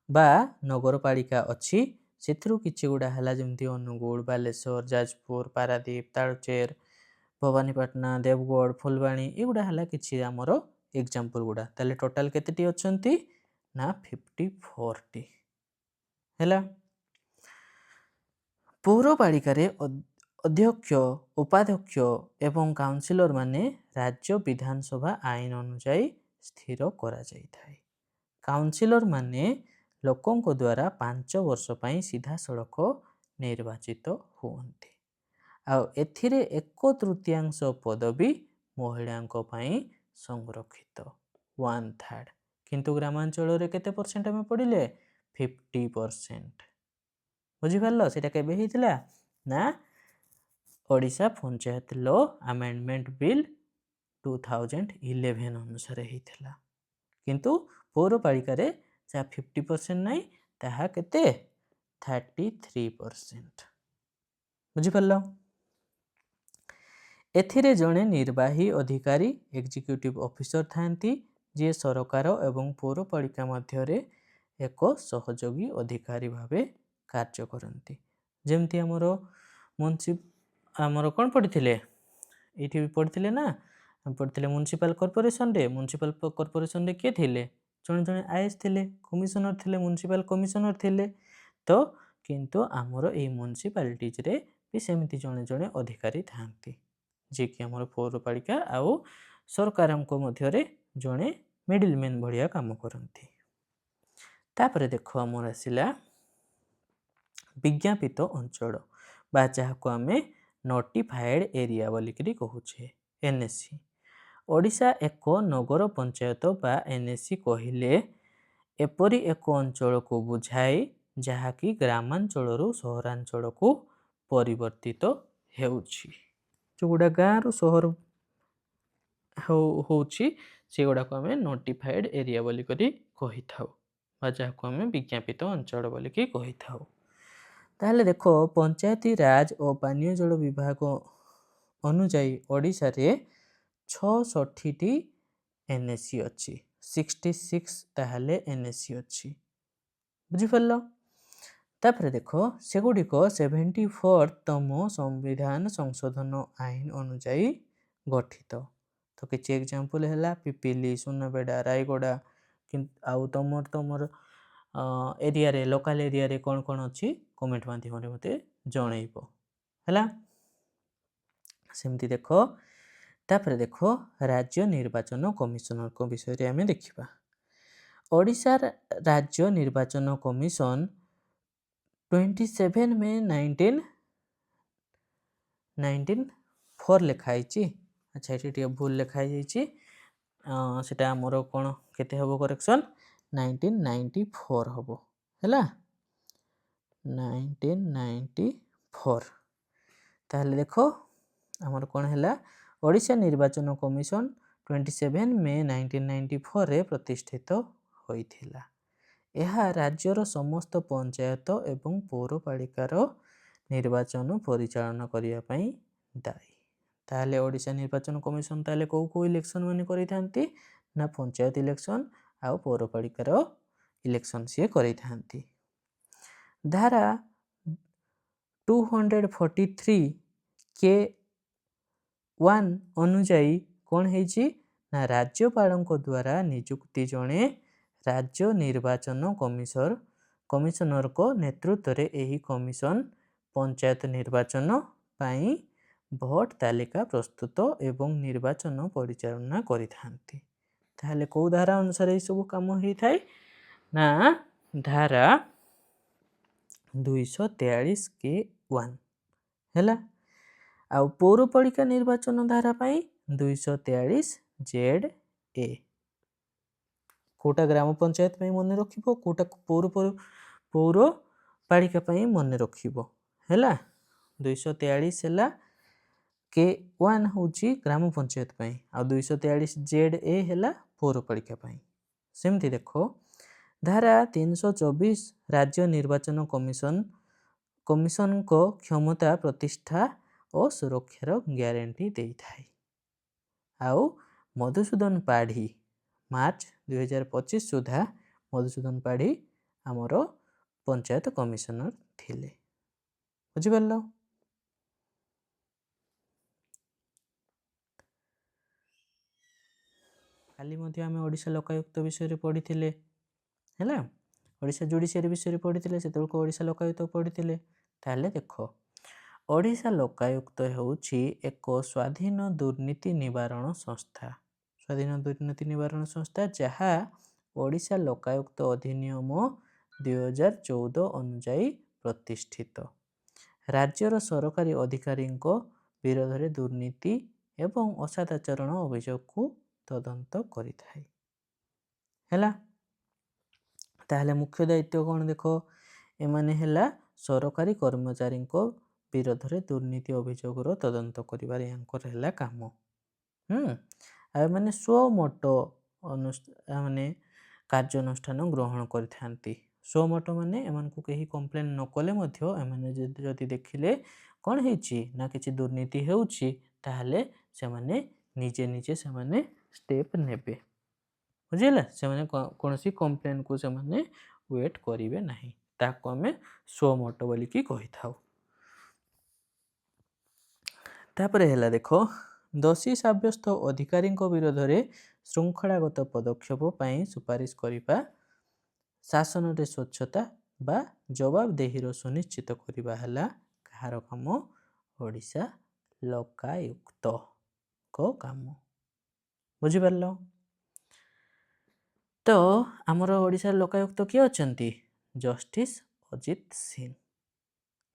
ବା ନଗରପାଳିକା ଅଛି। ସେଥିରୁ କିଛି ଗୁଡ଼ା ହେଲା ଯେମିତି ଅନୁଗୁଳ, ବାଲେଶ୍ୱର, ଯାଜପୁର, ପାରାଦୀପ, ତାଳଚେର, ଭବାନୀପାଟଣା, ଦେବଗଡ଼, ଫୁଲବାଣୀ, ଏଗୁଡ଼ା ହେଲା କିଛି ଆମର ଏକ୍ଜାମ୍ପଲ ଗୁଡ଼ା। ତାହେଲେ ଟୋଟାଲ କେତେଟି ଅଛନ୍ତି ନା 54ଟି। ହେଲା। ପୌରପାଳିକାରେ ଅଧ୍ୟକ୍ଷ, ଉପାଧ୍ୟକ୍ଷ ଏବଂ କାଉନସିଲର ମାନେ ରାଜ୍ୟ ବିଧାନସଭା ଆଇନ ଅନୁଯାୟୀ ସ୍ଥିର କରାଯାଇଥାଏ। କାଉନସିଲର ମାନେ ଲୋକଙ୍କ ଦ୍ୱାରା 5 ବର୍ଷ ପାଇଁ ସିଧାସଳଖ ନିର୍ବାଚିତ ହୁଅନ୍ତି। ଆଉ ଏଥିରେ 1/3 ପଦବୀ ମହିଳାଙ୍କ ପାଇଁ ସଂରକ୍ଷିତ, 1/3। କିନ୍ତୁ ଗ୍ରାମାଞ୍ଚଳରେ କେତେ ପରସେଣ୍ଟ ଆମେ ପଢ଼ିଲେ? 50%। ବୁଝିପାରିଲ? ସେଇଟା କେବେ ହେଇଥିଲା? ନା ଓଡ଼ିଶା ପଞ୍ଚାୟତ ଲ ଆମେଣ୍ଡମେଣ୍ଟ ବିଲ୍ 2011 ଅନୁସାରେ ହେଇଥିଲା। କିନ୍ତୁ ପୌରପାଳିକାରେ ଯାହା 50% ନାହିଁ, ତାହା କେତେ? 33%। ବୁଝିପାରିଲ? ଏଥିରେ ଜଣେ ନିର୍ବାହୀ ଅଧିକାରୀ ଏକ୍ଜିକ୍ୟୁଟିଭ ଅଫିସର ଥାନ୍ତି, ଯିଏ ସରକାର ଏବଂ ପୌରପାଳିକା ମଧ୍ୟରେ ଏକ ସହଯୋଗୀ ଅଧିକାରୀ ଭାବେ କାର୍ଯ୍ୟ କରନ୍ତି। ଯେମିତି ଆମର କ'ଣ ପଢ଼ିଥିଲେ? ଏଇଠି ବି ପଢ଼ିଥିଲେ ନା, ପଢ଼ିଥିଲେ ମ୍ୟୁନିସିପାଲ କର୍ପୋରେସନରେ କିଏ ଥିଲେ? ଜଣେ ଜଣେ ଆଇଏଏସ୍ ଥିଲେ, କମିଶନର ଥିଲେ, ମ୍ୟୁନିସିପାଲ କମିଶନର ଥିଲେ। ତ କିନ୍ତୁ ଆମର ଏଇ ମ୍ୟୁନିସିପାଲିଟିଜରେ ବି ସେମିତି ଜଣେ ଜଣେ ଅଧିକାରୀ ଥାନ୍ତି, ଯିଏକି ଆମର ପୌରପାଳିକା ଆଉ ସରକାରଙ୍କ ମଧ୍ୟରେ ଜଣେ ମିଡିଲମ୍ୟାନ୍ ଭଳିଆ କାମ କରନ୍ତି। ତାପରେ ଦେଖ ଆମର ଆସିଲା ବିଜ୍ଞାପିତ ଅଞ୍ଚଳ, ବା ଯାହାକୁ ଆମେ ନୋଟିଫାଏଡ୍ ଏରିଆ ବୋଲିକିରି କହୁଛେ, NSC। ଓଡ଼ିଶା ଏକ ନଗର ପଞ୍ଚାୟତ ବା NSC କହିଲେ ଏପରି ଏକ ଅଞ୍ଚଳକୁ ବୁଝାଏ ଯାହାକି ଗ୍ରାମାଞ୍ଚଳରୁ ସହରାଞ୍ଚଳକୁ ପରିବର୍ତ୍ତିତ ହେଉଛି। ଯେଉଁଗୁଡ଼ା ଗାଁରୁ ସହର ହେଉଛି ସେଗୁଡ଼ାକୁ ଆମେ ନୋଟିଫାଏଡ୍ ଏରିଆ ବୋଲିକରି କହିଥାଉ, ବା ଯାହାକୁ ଆମେ ବିଜ୍ଞାପିତ ଅଞ୍ଚଳ ବୋଲିକି କହିଥାଉ। ତାହେଲେ ଦେଖ, ପଞ୍ଚାୟତି ରାଜ ଓ ପାନୀୟ ଜଳ ବିଭାଗ ଅନୁଯାୟୀ ଓଡ଼ିଶାରେ 66ଟି NSC ଅଛି, 66 ତାହେଲେ NSC ଅଛି। ବୁଝିପାରିଲ? ତାପରେ ଦେଖ, ସେଗୁଡ଼ିକ 74ତମ ସମ୍ବିଧାନ ସଂଶୋଧନ ଆଇନ ଅନୁଯାୟୀ ଗଠିତ। ତ କିଛି ଏକ୍ଜାମ୍ପଲ ହେଲା ପିପିଲି, ସୁନାବେଡ଼ା, ରାୟଗଡ଼ା। ଆଉ ତମର ଏରିଆରେ, ଲୋକାଲ ଏରିଆରେ କ'ଣ କ'ଣ ଅଛି କମେଣ୍ଟ ମାଧ୍ୟମରେ ମୋତେ ଜଣେଇବ, ହେଲା। ସେମିତି ଦେଖ, ତାପରେ ଦେଖ ରାଜ୍ୟ ନିର୍ବାଚନ କମିଶନରଙ୍କ ବିଷୟରେ ଆମେ ଦେଖିବା। ଓଡ଼ିଶାର ରାଜ୍ୟ ନିର୍ବାଚନ କମିଶନ 27 ମେ 1994 ଲେଖା ହେଇଛି। ଆଚ୍ଛା, ଏଠି ଟିକେ ଭୁଲ ଲେଖା ହେଇଯାଇଛି, ସେଟା ଆମର କ'ଣ କେତେ ହେବ କରେକ୍ସନ୍? 1994 ହେବ, ହେଲା। 1994। ତାହେଲେ ଦେଖ ଆମର କ'ଣ ହେଲା? ଓଡ଼ିଶା ନିର୍ବାଚନ କମିଶନ 27 ମେ 1994ରେ ପ୍ରତିଷ୍ଠିତ ହୋଇଥିଲା। ଏହା ରାଜ୍ୟର ସମସ୍ତ ପଞ୍ଚାୟତ ଏବଂ ପୌରପାଳିକାର ନିର୍ବାଚନ ପରିଚାଳନା କରିବା ପାଇଁ ଦାୟୀ। ତାହେଲେ ଓଡ଼ିଶା ନିର୍ବାଚନ କମିଶନ ତାହେଲେ କେଉଁ ଇଲେକ୍ସନ ମାନେ କରିଥାନ୍ତି? ନା ପଞ୍ଚାୟତ ଇଲେକ୍ସନ ଆଉ ପୌରପାଳିକାର ଇଲେକ୍ସନ ସିଏ କରିଥାନ୍ତି। ଧାରା 243(k)(1) ଅନୁଯାୟୀ କ'ଣ ହେଇଛି? ନା ରାଜ୍ୟପାଳଙ୍କ ଦ୍ୱାରା ନିଯୁକ୍ତି ଜଣେ ରାଜ୍ୟ ନିର୍ବାଚନ କମିଶନରଙ୍କ ନେତୃତ୍ୱରେ ଏହି କମିଶନ ପଞ୍ଚାୟତ ନିର୍ବାଚନ ପାଇଁ ଭୋଟ ତାଲିକା ପ୍ରସ୍ତୁତ ଏବଂ ନିର୍ବାଚନ ପରିଚାଳନା କରିଥାନ୍ତି। ତାହେଲେ କେଉଁ ଧାରା ଅନୁସାରେ ଏସବୁ କାମ ହେଇଥାଏ? ନା ଧାରା 243(k)(1), ହେଲା। ଆଉ ପୌରପାଳିକା ନିର୍ବାଚନ ଧାରା ପାଇଁ 243(ZA). କେଉଁଟା ଗ୍ରାମ ପଞ୍ଚାୟତ ପାଇଁ ମନେ ରଖିବ, କେଉଁଟା ପୌରପାଳିକା ପାଇଁ ମନେ ରଖିବ, ହେଲା। 243 ହେଲା K1 ହେଉଛି ଗ୍ରାମ ପଞ୍ଚାୟତ ପାଇଁ, ଆଉ 243(ZA) ହେଲା ପୌରପାଳିକା ପାଇଁ। ସେମିତି ଦେଖ, ଧାରା 324 ରାଜ୍ୟ ନିର୍ବାଚନ କମିଶନଙ୍କ କ୍ଷମତା ପ୍ରତିଷ୍ଠା ଓ ସୁରକ୍ଷାର ଗ୍ୟାରେଣ୍ଟି ଦେଇଥାଏ। ଆଉ ମଧୁସୂଦନ ପାଢ଼ୀ, ମାର୍ଚ୍ଚ 2025 ସୁଦ୍ଧା ମଧୁସୂଦନ ପାଢ଼ୀ ଆମର ପଞ୍ଚାୟତ କମିଶନର ଥିଲେ। ବୁଝିପାରିଲ? କାଲି ମଧ୍ୟ ଆମେ ଓଡ଼ିଶା ଲୋକାୟୁକ୍ତ ବିଷୟରେ ପଢ଼ିଥିଲେ, ହେଲା। ଓଡ଼ିଶା ଜୁଡ଼ିସିଆରୀ ବିଷୟରେ ପଢ଼ିଥିଲେ, ସେତେବେଳକୁ ଓଡ଼ିଶା ଲୋକାୟୁକ୍ତ ପଢ଼ିଥିଲେ। ତାହେଲେ ଦେଖ, ଓଡ଼ିଶା ଲୋକାୟୁକ୍ତ ହେଉଛି ଏକ ସ୍ୱାଧୀନ ଦୁର୍ନୀତି ନିବାରଣ ସଂସ୍ଥା। ସ୍ୱାଧୀନ ଦୁର୍ନୀତି ନିବାରଣ ସଂସ୍ଥା ଯାହା ଓଡ଼ିଶା ଲୋକାୟୁକ୍ତ ଅଧିନିୟମ 2014 ଅନୁଯାୟୀ ପ୍ରତିଷ୍ଠିତ। ରାଜ୍ୟର ସରକାରୀ ଅଧିକାରୀଙ୍କ ବିରୋଧରେ ଦୁର୍ନୀତି ଏବଂ ଅସଦାଚରଣ ଅଭିଯୋଗକୁ ତଦନ୍ତ କରିଥାଏ। ହେଲା, ତାହେଲେ ମୁଖ୍ୟ ଦାୟିତ୍ୱ କ'ଣ ଦେଖ, ଏମାନେ ହେଲା ସରକାରୀ କର୍ମଚାରୀଙ୍କ ବିରୋଧରେ ଦୁର୍ନୀତି ଅଭିଯୋଗର ତଦନ୍ତ କରିବାରେ ୟାଙ୍କର ହେଲା କାମ। ଆଉ ଏମାନେ ସ୍ୱମୋଟ ମାନେ କାର୍ଯ୍ୟାନୁଷ୍ଠାନ ଗ୍ରହଣ କରିଥାନ୍ତି। ସ୍ୱମୋଟ ମାନେ ଏମାନଙ୍କୁ କେହି କମ୍ପ୍ଲେନ୍ ନ କଲେ ମଧ୍ୟ ଏମାନେ ଯଦି ଦେଖିଲେ କ'ଣ ହେଇଛି ନା କିଛି ଦୁର୍ନୀତି ହେଉଛି, ତାହେଲେ ସେମାନେ ନିଜେ ସେମାନେ ଷ୍ଟେପ୍ ନେବେ। ବୁଝିଲା, ସେମାନେ କୌଣସି କମ୍ପ୍ଲେନ୍କୁ ସେମାନେ ୱେଟ୍ କରିବେ ନାହିଁ। ତାହାକୁ ଆମେ ସ୍ୱମୋଟ ବୋଲିକି କହିଥାଉ। ତାପରେ ହେଲା ଦେଖ, ଦୋଷୀ ସାବ୍ୟସ୍ତ ଅଧିକାରୀଙ୍କ ବିରୋଧରେ ଶୃଙ୍ଖଳାଗତ ପଦକ୍ଷେପ ପାଇଁ ସୁପାରିଶ କରିବା, ଶାସନରେ ସ୍ୱଚ୍ଛତା ବା ଜବାବଦେହିର ସୁନିଶ୍ଚିତ କରିବା ହେଲା କାହାର କାମ? ଓଡ଼ିଶା ଲୋକାୟୁକ୍ତଙ୍କ କାମ। ବୁଝିପାରିଲ? ତ ଆମର ଓଡ଼ିଶା ଲୋକାୟୁକ୍ତ କିଏ ଅଛନ୍ତି? ଜଷ୍ଟିସ୍ ଅଜିତ ସିଂ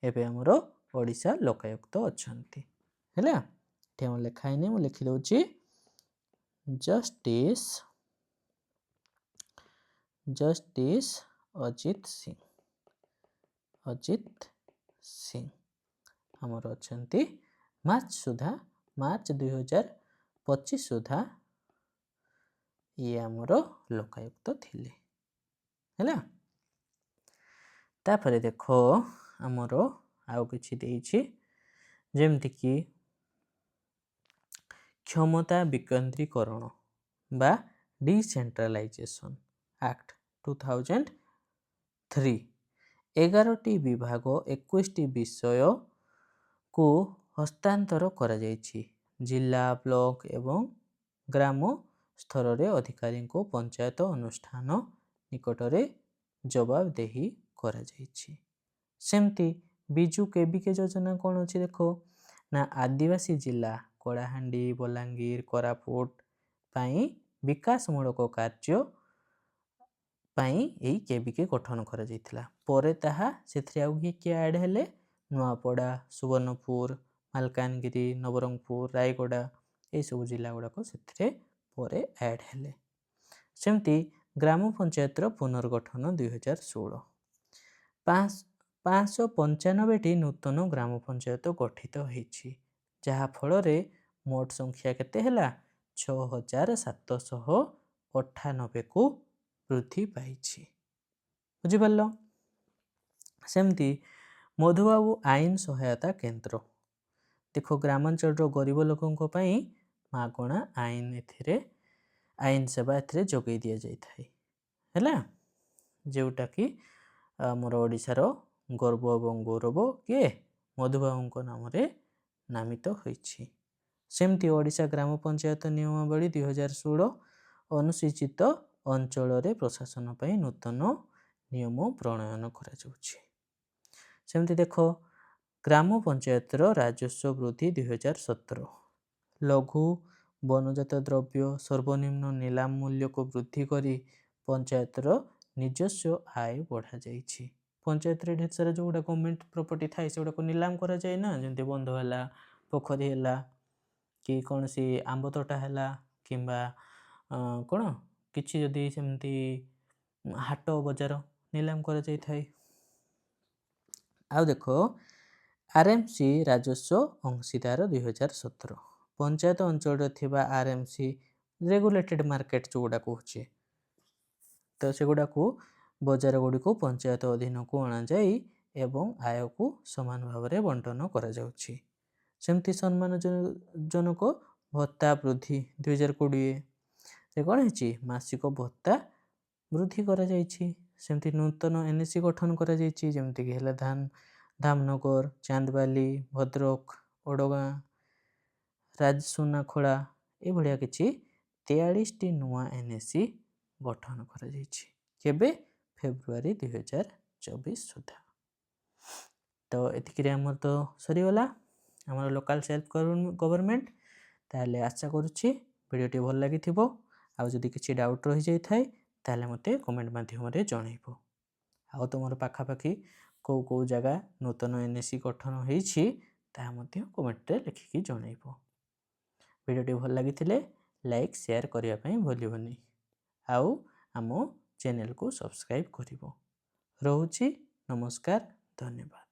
ଏବେ ଆମର ଓଡ଼ିଶା ଲୋକାୟୁକ୍ତ ଅଛନ୍ତି। ହେଲା, ଏଠି ଆମର ଲେଖା ହେଇନି, ମୁଁ ଲେଖିଦେଉଛି ଜଷ୍ଟିସ୍ ଅଜିତ ସିଂ ଆମର ଅଛନ୍ତି। ମାର୍ଚ୍ଚ 2025 ସୁଦ୍ଧା ଇଏ ଆମର ଲୋକାୟୁକ୍ତ ଥିଲେ। ହେଲା, ତାପରେ ଦେଖ ଆମର ଆଉ କିଛି ଦେଇଛି, ଯେମିତିକି କ୍ଷମତା ବିକେନ୍ଦ୍ରୀକରଣ ବା ଡିସେଣ୍ଟ୍ରାଲାଇଜେସନ୍ ଆକ୍ଟ 2003। 11ଟି ବିଭାଗ 21ଟି ବିଷୟକୁ ହସ୍ତାନ୍ତର କରାଯାଇଛି। ଜିଲ୍ଲା, ବ୍ଲକ ଏବଂ ଗ୍ରାମ ସ୍ତରରେ ଅଧିକାରୀଙ୍କୁ ପଞ୍ଚାୟତ ଅନୁଷ୍ଠାନ ନିକଟରେ ଜବାବଦେହି କରାଯାଇଛି। ସେମିତି ବିଜୁ କେବିକେ ଯୋଜନା କ'ଣ ଅଛି ଦେଖ, ନା ଆଦିବାସୀ ଜିଲ୍ଲା କଳାହାଣ୍ଡି, ବଲାଙ୍ଗୀର, କୋରାପୁଟ ପାଇଁ ବିକାଶମୂଳକ କାର୍ଯ୍ୟ ପାଇଁ ଏଇ କେବିକେ ଗଠନ କରାଯାଇଥିଲା। ପରେ ତାହା ସେଥିରେ ଆଉ କିଏ ଆଡ଼୍ ହେଲେ? ନୂଆପଡ଼ା, ସୁବର୍ଣ୍ଣପୁର, ମାଲକାନଗିରି, ନବରଙ୍ଗପୁର, ରାୟଗଡ଼ା ଏସବୁ ଜିଲ୍ଲା ଗୁଡ଼ାକ ସେଥିରେ ପରେ ଆଡ଼୍ ହେଲେ। ସେମିତି ଗ୍ରାମ ପଞ୍ଚାୟତର ପୁନର୍ଗଠନ 2016। 595ଟି ନୂତନ ଗ୍ରାମ ପଞ୍ଚାୟତ ଗଠିତ ହେଇଛି, ଯାହାଫଳରେ ମୋଟ ସଂଖ୍ୟା କେତେ ହେଲା? 6798କୁ ବୃଦ୍ଧି ପାଇଛି। ବୁଝିପାରିଲ? ସେମିତି ମଧୁବାବୁ ଆଇନ ସହାୟତା କେନ୍ଦ୍ର, ଦେଖ ଗ୍ରାମାଞ୍ଚଳର ଗରିବ ଲୋକଙ୍କ ପାଇଁ ମାଗଣା ଆଇନ ସେବା ଏଥିରେ ଯୋଗାଇ ଦିଆଯାଇଥାଏ। ହେଲା, ଯେଉଁଟାକି ଆମର ଓଡ଼ିଶାର ଗର୍ବ ଏବଂ ଗୌରବ କିଏ? ମଧୁବାବୁଙ୍କ ନାମରେ ନାମିତ ହୋଇଛି। ସେମିତି ଓଡ଼ିଶା ଗ୍ରାମ ପଞ୍ଚାୟତ ନିୟମାବଳୀ 2016 ଅନୁସୂଚିତ ଅଞ୍ଚଳରେ ପ୍ରଶାସନ ପାଇଁ ନୂତନ ନିୟମ ପ୍ରଣୟନ କରାଯାଉଛି। ସେମିତି ଦେଖ, ଗ୍ରାମ ପଞ୍ଚାୟତର ରାଜସ୍ୱ ବୃଦ୍ଧି 2017। ଲଘୁ ବନଜାତ ଦ୍ରବ୍ୟ ସର୍ବନିମ୍ନ ନିଲାମ ମୂଲ୍ୟକୁ ବୃଦ୍ଧି କରି ପଞ୍ଚାୟତର ନିଜସ୍ୱ ଆୟ ବଢ଼ାଯାଇଛି। ପଞ୍ଚାୟତରେ ଢେର ସାରା ଯେଉଁଗୁଡ଼ା ଗଭର୍ଣ୍ଣମେଣ୍ଟ ପ୍ରପର୍ଟି ଥାଏ ସେଗୁଡ଼ାକୁ ନିଲାମ କରାଯାଏ ନା, ଯେମିତି ବନ୍ଧ ହେଲା, ପୋଖରୀ ହେଲା, କି କୌଣସି ଆମ୍ବ ତୋଟା ହେଲା, କିମ୍ବା କ'ଣ କିଛି ଯଦି ସେମିତି ହାଟ ବଜାର ନିଲାମ କରାଯାଇଥାଏ। ଆଉ ଦେଖ, ଆର୍ଏମ୍ସି ରାଜସ୍ୱ ଅଂଶୀଦାର 2017। ପଞ୍ଚାୟତ ଅଞ୍ଚଳରେ ଥିବା ଆର୍ଏମ୍ସି ରେଗୁଲେଟେଡ୍ ମାର୍କେଟ ଯେଉଁଗୁଡ଼ା କହୁଛି, ତ ସେଗୁଡ଼ାକୁ ବଜାର ଗୁଡ଼ିକୁ ପଞ୍ଚାୟତ ଅଧୀନକୁ ଅଣାଯାଇ ଏବଂ ଆୟକୁ ସମାନ ଭାବରେ ବଣ୍ଟନ କରାଯାଉଛି। ସେମିତି ସମ୍ମାନଜନକ ଭତ୍ତା ବୃଦ୍ଧି 2020ରେ କ'ଣ ହେଇଛି? ମାସିକ ଭତ୍ତା ବୃଦ୍ଧି କରାଯାଇଛି। ସେମିତି ନୂତନ NSC ଗଠନ କରାଯାଇଛି, ଯେମିତିକି ହେଲା ଧାମନଗର, ଚାନ୍ଦବାଲି, ଭଦ୍ରକ, ଓଡ଼ଗାଁ, ରାଜସୁନାଖଳା ଏଭଳିଆ କିଛି 43ଟି ନୂଆ NSC ଗଠନ କରାଯାଇଛି। କେବେ? ଫେବୃଆରୀ 2024 ସୁଦ୍ଧା। ତ ଏତିକିରେ ଆମର ତ ସରିଗଲା ଆମର ଲୋକାଲ୍ ସେଲ୍ଫ ଗଭର୍ଣ୍ଣମେଣ୍ଟ। ତାହେଲେ ଆଶା କରୁଛି ଭିଡ଼ିଓଟି ଭଲ ଲାଗିଥିବ। ଆଉ ଯଦି କିଛି ଡାଉଟ୍ ରହିଯାଇଥାଏ ତାହେଲେ ମୋତେ କମେଣ୍ଟ ମାଧ୍ୟମରେ ଜଣାଇବ। ଆଉ ତୁମର ପାଖାପାଖି କେଉଁ ଜାଗା ନୂତନ NSE ଗଠନ ହୋଇଛି ତାହା ମଧ୍ୟ କମେଣ୍ଟରେ ଲେଖିକି ଜଣାଇବ। ଭିଡ଼ିଓଟି ଭଲ ଲାଗିଥିଲେ ଲାଇକ୍ ସେୟାର କରିବା ପାଇଁ ଭୁଲିବନି। ଆଉ ଆମ ଚ୍ୟାନେଲକୁ ସବସ୍କ୍ରାଇବ୍ କରିବ। ରହୁଛି, ନମସ୍କାର, ଧନ୍ୟବାଦ।